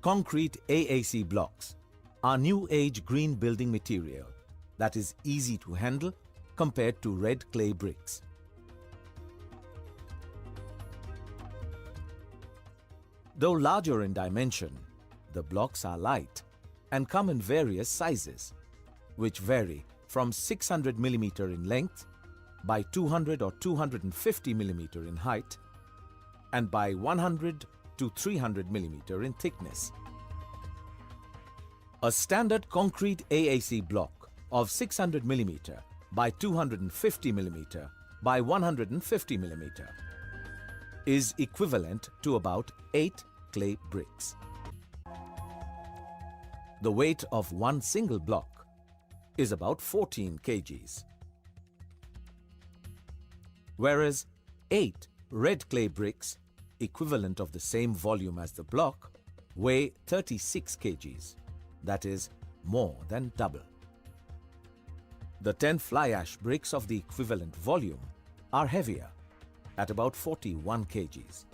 Concrete AAC blocks are new age green building material that is easy to handle compared to red clay bricks. Though larger in dimension, the blocks are light and come in various sizes, which vary from 600 mm in length by 200 or 250 mm in height and by 100 to 300 mm in thickness. A standard concrete AAC block of 600 mm by 250 mm by 150 mm is equivalent to about 8 clay bricks. The weight of one single block is about 14 kgs, whereas 8 red clay bricks, equivalent of the same volume as the block, weigh 36 kgs, that is more than double. The 10 fly ash bricks of the equivalent volume are heavier, at about 41 kgs.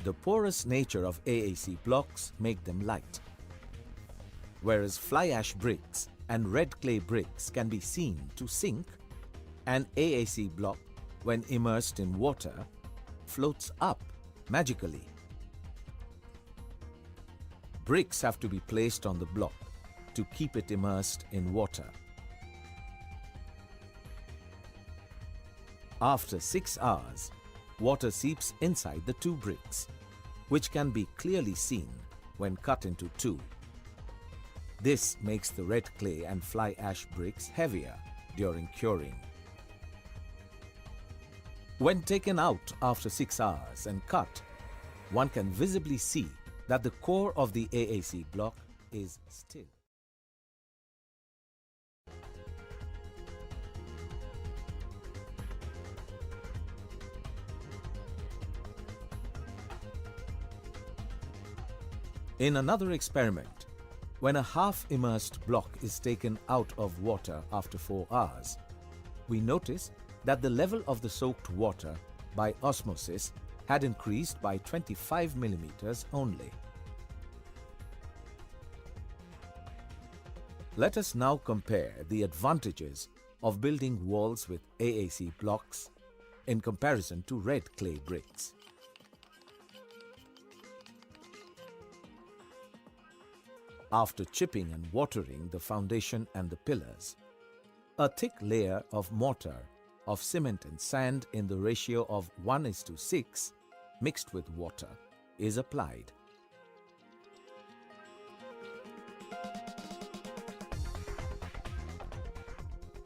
The porous nature of AAC blocks make them light, whereas fly ash bricks and red clay bricks can be seen to sink. An AAC block, when immersed in water, floats up magically. Bricks have to be placed on the block to keep it immersed in water. After 6 hours, water seeps inside the 2 bricks, which can be clearly seen when cut into 2. This makes the red clay and fly ash bricks heavier during curing. When taken out after 6 hours and cut, one can visibly see that the core of the AAC block is still. In another experiment, when a half-immersed block is taken out of water after 4 hours, we notice that the level of the soaked water by osmosis had increased by 25 mm only. Let us now compare the advantages of building walls with AAC blocks in comparison to red clay bricks. After chipping and watering the foundation and the pillars, a thick layer of mortar of cement and sand in the ratio of 1:6 mixed with water is applied.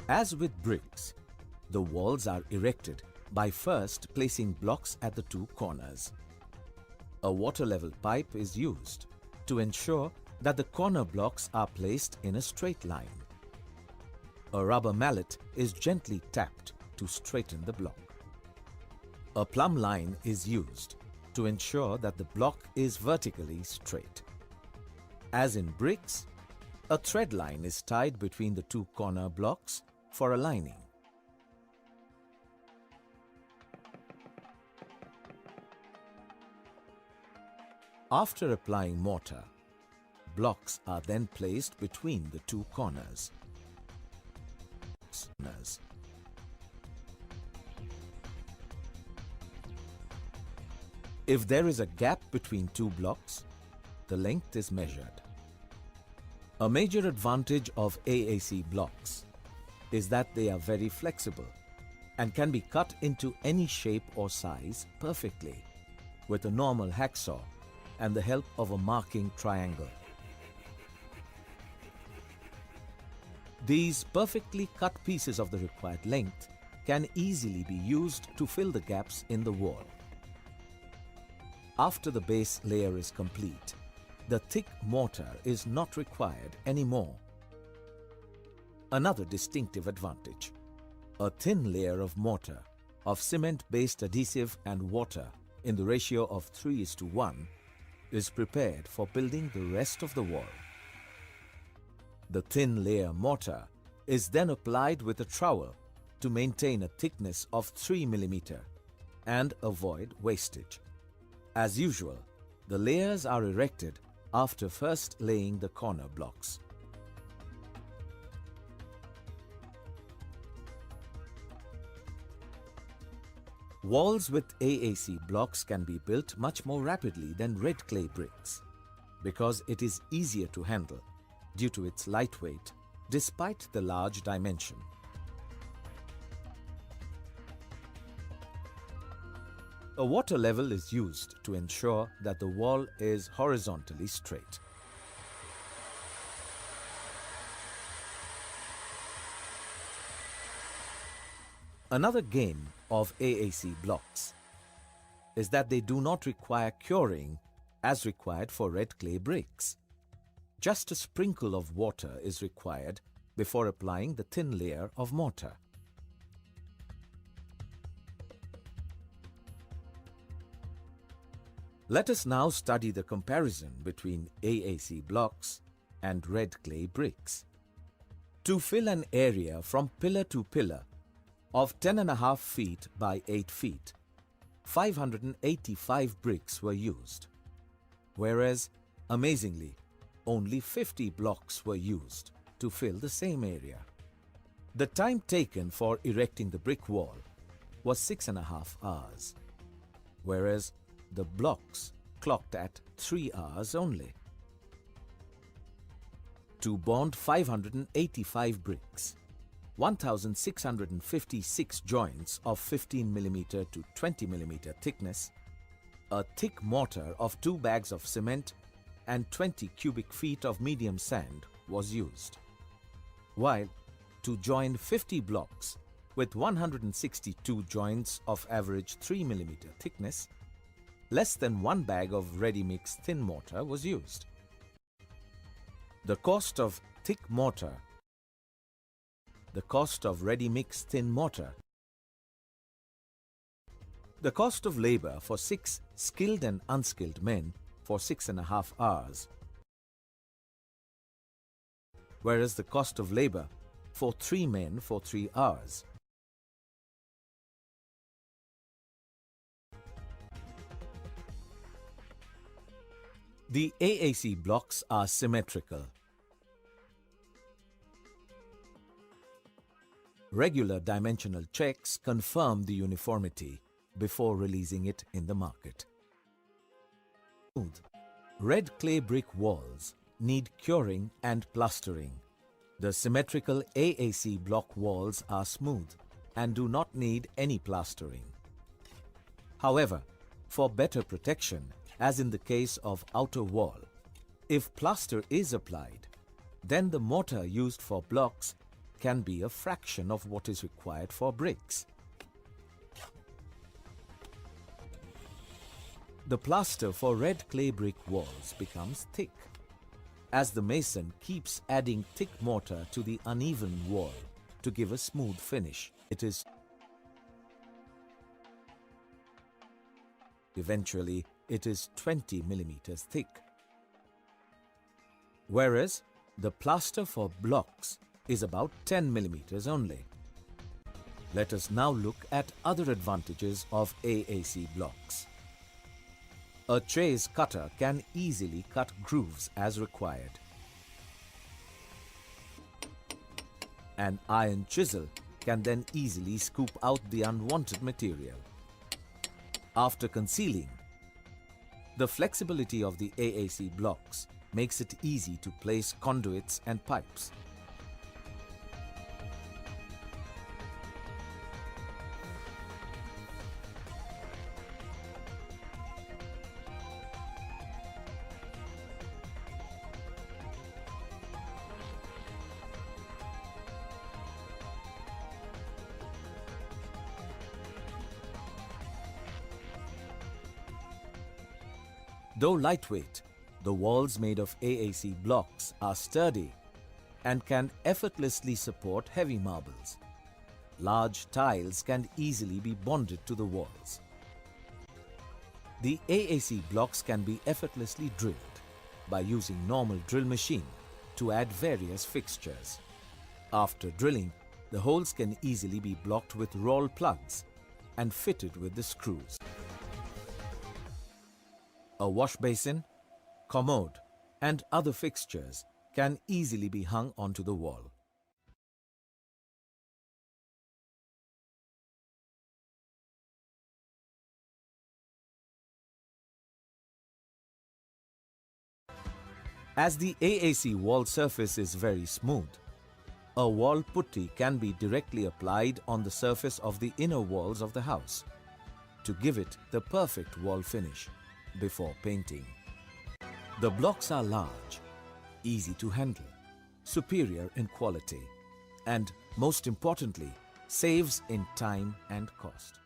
As with bricks, the walls are erected by first placing blocks at the 2 corners. A water level pipe is used to ensure that the corner blocks are placed in a straight line. A rubber mallet is gently tapped to straighten the block. A plumb line is used to ensure that the block is vertically straight. As in bricks, a thread line is tied between the 2 corner blocks for aligning. After applying mortar, blocks are then placed between the 2 corners. If there is a gap between 2 blocks, the length is measured. A major advantage of AAC blocks is that they are very flexible and can be cut into any shape or size perfectly with a normal hacksaw and the help of a marking triangle. These perfectly cut pieces of the required length can easily be used to fill the gaps in the wall. After the base layer is complete, the thick mortar is not required anymore. Another distinctive advantage: a thin layer of mortar of cement-based adhesive and water in the ratio of 3:1 is prepared for building the rest of the wall. The thin layer mortar is then applied with a trowel to maintain a thickness of 3 mm and avoid wastage. As usual, the layers are erected after first laying the corner blocks. Walls with AAC blocks can be built much more rapidly than red clay bricks because it is easier to handle due to its lightweight despite the large dimension. A water level is used to ensure that the wall is horizontally straight. Another gain of AAC blocks is that they do not require curing as required for red clay bricks. Just a sprinkle of water is required before applying the thin layer of mortar. Let us now study the comparison between AAC blocks and red clay bricks. To fill an area from pillar to pillar of 10.5 feet by 8 feet, 585 bricks were used, whereas, amazingly, only 50 blocks were used to fill the same area. The time taken for erecting the brick wall was 6.5 hours, whereas the blocks clocked at 3 hours only. To bond 585 bricks, 1,656 joints of 15 mm to 20 mm thickness, a thick mortar of 2 bags of cement and 20 cubic feet of medium sand was used. While to join 50 blocks with 162 joints of average 3 mm thickness, less than 1 bag of ready-mix thin mortar was used. The cost of thick mortar, the cost of ready-mix thin mortar, the cost of labor for 6 skilled and unskilled men for 6.5 hours, whereas the cost of labor for 3 men for 3 hours. The AAC blocks are symmetrical. Regular dimensional checks confirm the uniformity before releasing it in the market. Red clay brick walls need curing and plastering. The symmetrical AAC block walls are smooth and do not need any plastering. However, for better protection, as in the case of outer wall, if plaster is applied, then the mortar used for blocks can be a fraction of what is required for bricks. The plaster for red clay brick walls becomes thick. As the mason keeps adding thick mortar to the uneven wall to give a smooth finish, eventually it is 20 millimeters thick. Whereas the plaster for blocks is about 10 millimeters only. Let us now look at other advantages of AAC blocks. A chase cutter can easily cut grooves as required. An iron chisel can then easily scoop out the unwanted material. After concealing, the flexibility of the AAC blocks makes it easy to place conduits and pipes. Though lightweight, the walls made of AAC blocks are sturdy and can effortlessly support heavy marbles. Large tiles can easily be bonded to the walls. The AAC blocks can be effortlessly drilled by using normal drill machine to add various fixtures. After drilling, The holes can easily be blocked with roll plugs and fitted with the screws. A wash basin, commode and other fixtures can easily be hung onto the wall. As the AAC wall surface is very smooth, a wall putty can be directly applied on the surface of the inner walls of the house to give it the perfect wall finish before painting. The blocks are large, easy to handle, superior in quality, and most importantly, saves in time and cost.